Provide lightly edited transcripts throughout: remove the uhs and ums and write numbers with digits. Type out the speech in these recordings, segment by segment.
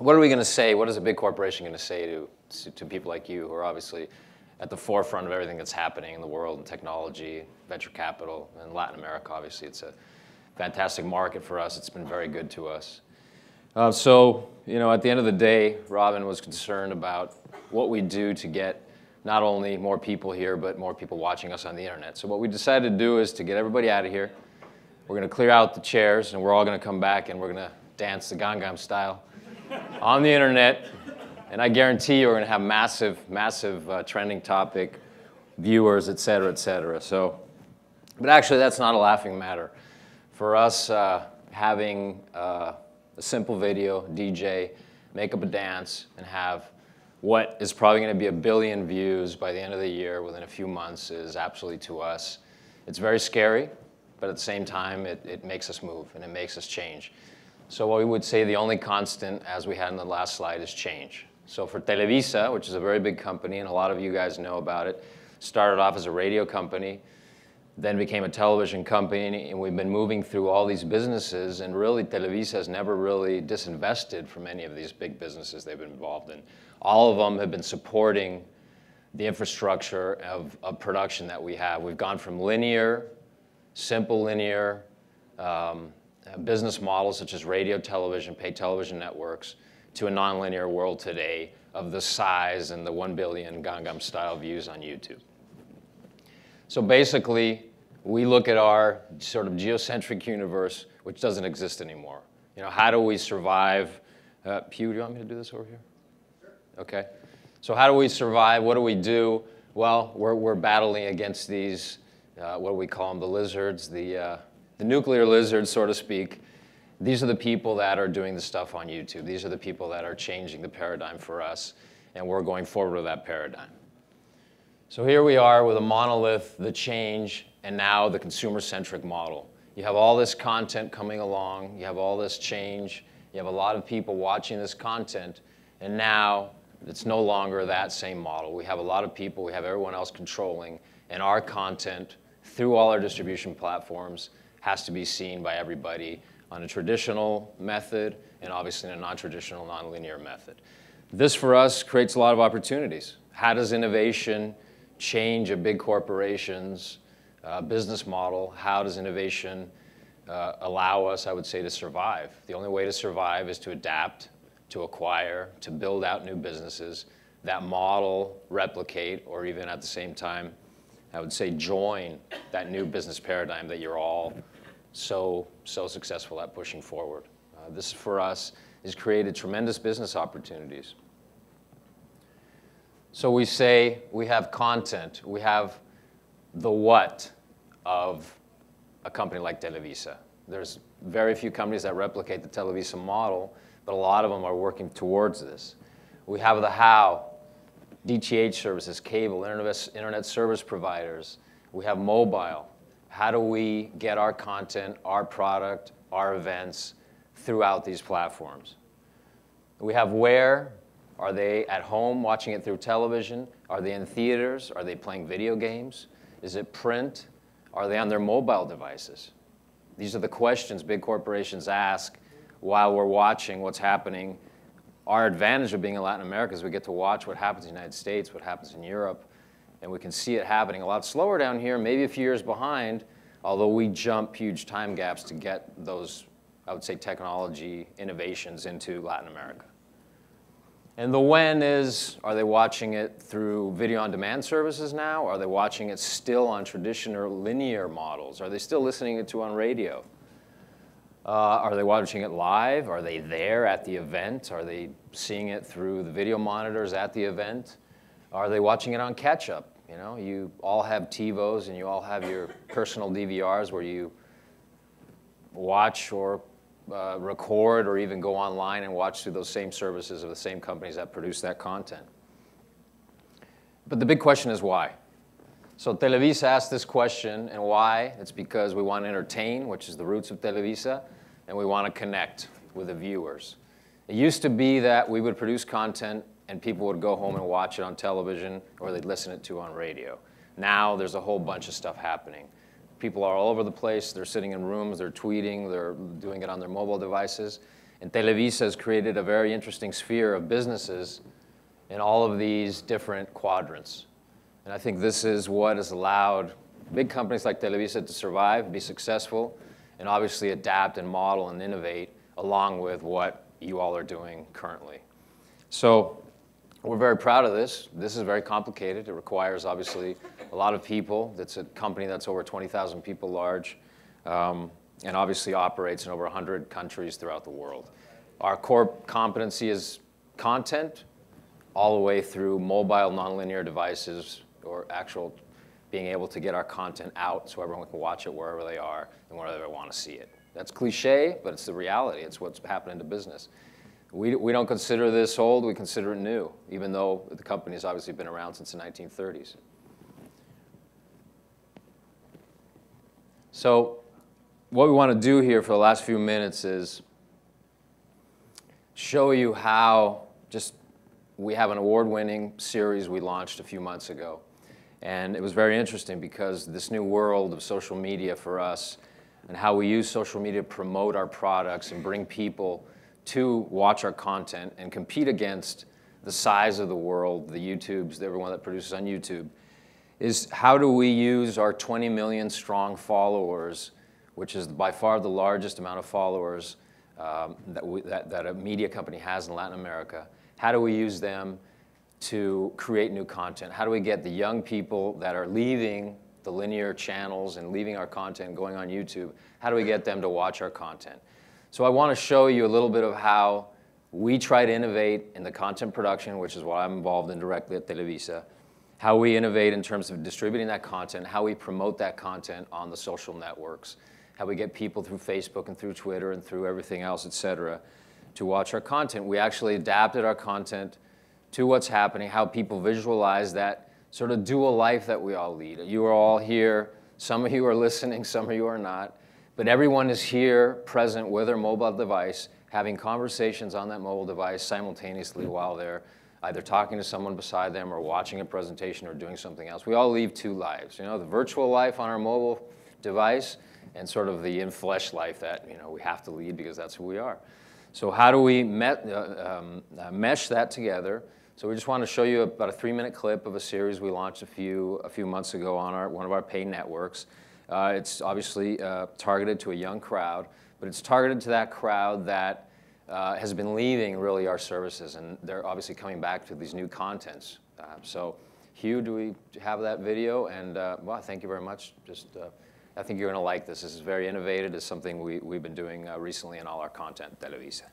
what are we going to say? What is a big corporation going to say to people like you who are obviously at the forefront of everything that's happening in the world in technology, venture capital, and Latin America? Obviously, it's a fantastic market for us. It's been very good to us. So, at the end of the day, Robin was concerned about what we do to get not only more people here, but more people watching us on the internet. So what we decided to do is to get everybody out of here. We're going to clear out the chairs, and we're all going to come back, and we're going to dance the Gangnam Style on the internet. And I guarantee you we're going to have massive, massive trending topic, viewers, et cetera, et cetera. So, but actually, that's not a laughing matter. For us, having a simple video, DJ, make up a dance, and have what is probably going to be 1 billion views by the end of the year within a few months is absolutely, to us, it's very scary, but at the same time, it makes us move and it makes us change. So what we would say the only constant, as we had in the last slide, is change. So for Televisa, which is a very big company, and a lot of you guys know about it, started off as a radio company, then became a television company, and we've been moving through all these businesses, and really Televisa has never really disinvested from any of these big businesses they've been involved in. All of them have been supporting the infrastructure of production that we have. We've gone from linear, simple linear business models such as radio, television, paid television networks, to a nonlinear world today of the size and the 1 billion Gangnam Style views on YouTube. So basically, we look at our sort of geocentric universe, which doesn't exist anymore. How do we survive? Hugh, do you want me to do this over here? Sure. Okay. So how do we survive? What do we do? Well, we're battling against these, what do we call them, the lizards, the nuclear lizards, so to speak. These are the people that are doing the stuff on YouTube. These are the people that are changing the paradigm for us, and we're going forward with that paradigm. So here we are with a monolith, the change, and now the consumer-centric model. You have all this content coming along, you have all this change, you have a lot of people watching this content, and now it's no longer that same model. We have a lot of people, we have everyone else controlling, and our content, through all our distribution platforms, has to be seen by everybody on a traditional method, and obviously in a non-traditional, non-linear method. This, for us, creates a lot of opportunities. How does innovation change a big corporation's business model? How does innovation allow us, I would say, to survive? The only way to survive is to adapt, to acquire, to build out new businesses that model, replicate, or even at the same time, I would say, join that new business paradigm that you're all so successful at pushing forward. This, for us, has created tremendous business opportunities. So we say we have content, we have the what of a company like Televisa. There's very few companies that replicate the Televisa model, but a lot of them are working towards this. We have the how, DTH services, cable, internet service providers. We have mobile. How do we get our content, our product, our events throughout these platforms? We have where. Are they at home watching it through television? Are they in theaters? Are they playing video games? Is it print? Are they on their mobile devices? These are the questions big corporations ask while we're watching what's happening. Our advantage of being in Latin America is we get to watch what happens in the United States, what happens in Europe, and we can see it happening a lot slower down here, maybe a few years behind, although we jump huge time gaps to get those, I would say, technology innovations into Latin America. And the when is, are they watching it through video-on-demand services now? Are they watching it still on traditional linear models? Are they still listening to it on radio? Are they watching it live? Are they there at the event? Are they seeing it through the video monitors at the event? Are they watching it on catch-up? You all have TiVos and you all have your personal DVRs where you watch or record or even go online and watch through those same services of the same companies that produce that content. But the big question is why? So Televisa asked this question, and why? It's because we want to entertain, which is the roots of Televisa, and we want to connect with the viewers. It used to be that we would produce content and people would go home and watch it on television or they'd listen to it on radio. Now there's a whole bunch of stuff happening. People are all over the place. They're sitting in rooms, they're tweeting, they're doing it on their mobile devices. And Televisa has created a very interesting sphere of businesses in all of these different quadrants. And I think this is what has allowed big companies like Televisa to survive, be successful, and obviously adapt and model and innovate along with what you all are doing currently. So we're very proud of this. This is very complicated. It requires, obviously, a lot of people. It's a company that's over 20,000 people large, and obviously operates in over 100 countries throughout the world. Our core competency is content, all the way through mobile nonlinear devices, or actual being able to get our content out so everyone can watch it wherever they are and wherever they want to see it. That's cliche, but it's the reality. It's what's happening to business. We don't consider this old, we consider it new, even though the company has obviously been around since the 1930s. So what we want to do here for the last few minutes is show you how we have an award-winning series we launched a few months ago. And it was very interesting because this new world of social media for us and how we use social media to promote our products and bring people to watch our content and compete against the size of the world, the YouTubes, everyone that produces on YouTube, is how do we use our 20 million strong followers, which is by far the largest amount of followers that a media company has in Latin America. How do we use them to create new content? How do we get the young people that are leaving the linear channels and leaving our content and going on YouTube, how do we get them to watch our content? So I want to show you a little bit of how we try to innovate in the content production, which is what I'm involved in directly at Televisa, how we innovate in terms of distributing that content, how we promote that content on the social networks, how we get people through Facebook and through Twitter and through everything else, et cetera, to watch our content. We actually adapted our content to what's happening, how people visualize that sort of dual life that we all lead. You are all here. Some of you are listening, some of you are not. But everyone is here, present with their mobile device, having conversations on that mobile device simultaneously while they're either talking to someone beside them or watching a presentation or doing something else. We all lead two lives, you know, the virtual life on our mobile device and sort of the in-flesh life that, you know, we have to lead because that's who we are. So how do we mesh that together? So we just want to show you about a 3-minute clip of a series we launched a few months ago on one of our paid networks. It's obviously targeted to a young crowd, but it's targeted to that crowd that has been leaving really our services, and they're obviously coming back to these new contents. So Hugh, do we have that video? And well, thank you very much. I think you're going to like this. This is very innovative. It's something we've been doing recently in all our content at Televisa.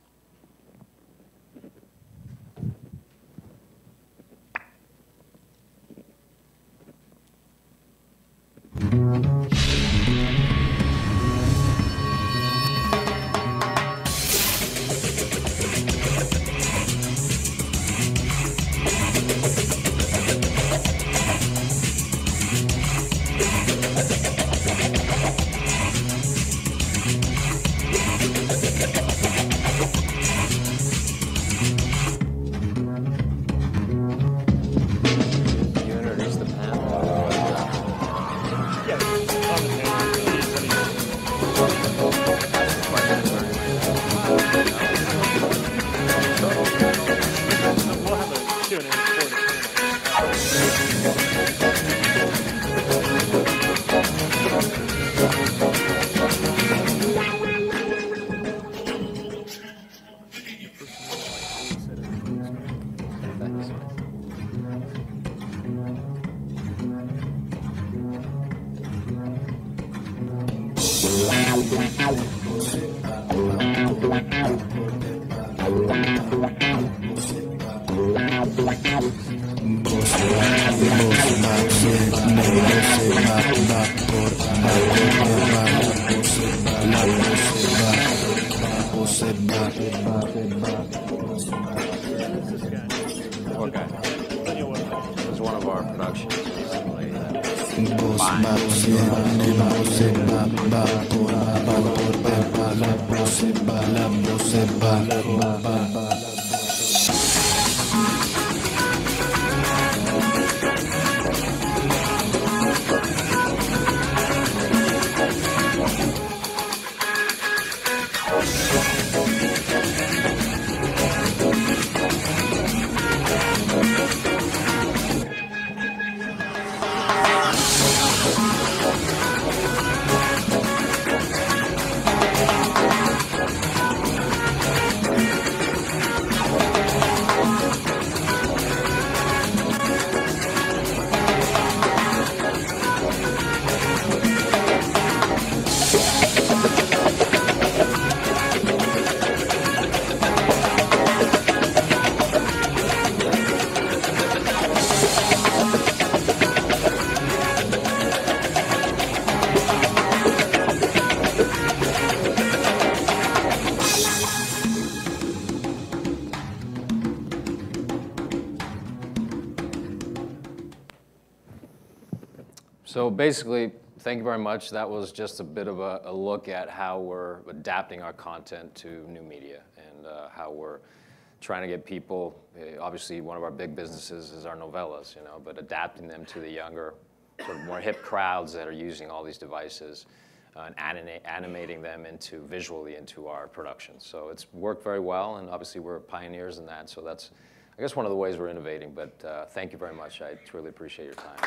Okay. It was one of our productions recently. So basically, thank you very much. That was just a bit of a look at how we're adapting our content to new media and how we're trying to get people, obviously one of our big businesses is our novellas, you know, but adapting them to the younger, sort of more hip crowds that are using all these devices and animating them visually into our productions. So it's worked very well, and obviously we're pioneers in that. So that's, I guess, one of the ways we're innovating. But thank you very much. I truly appreciate your time.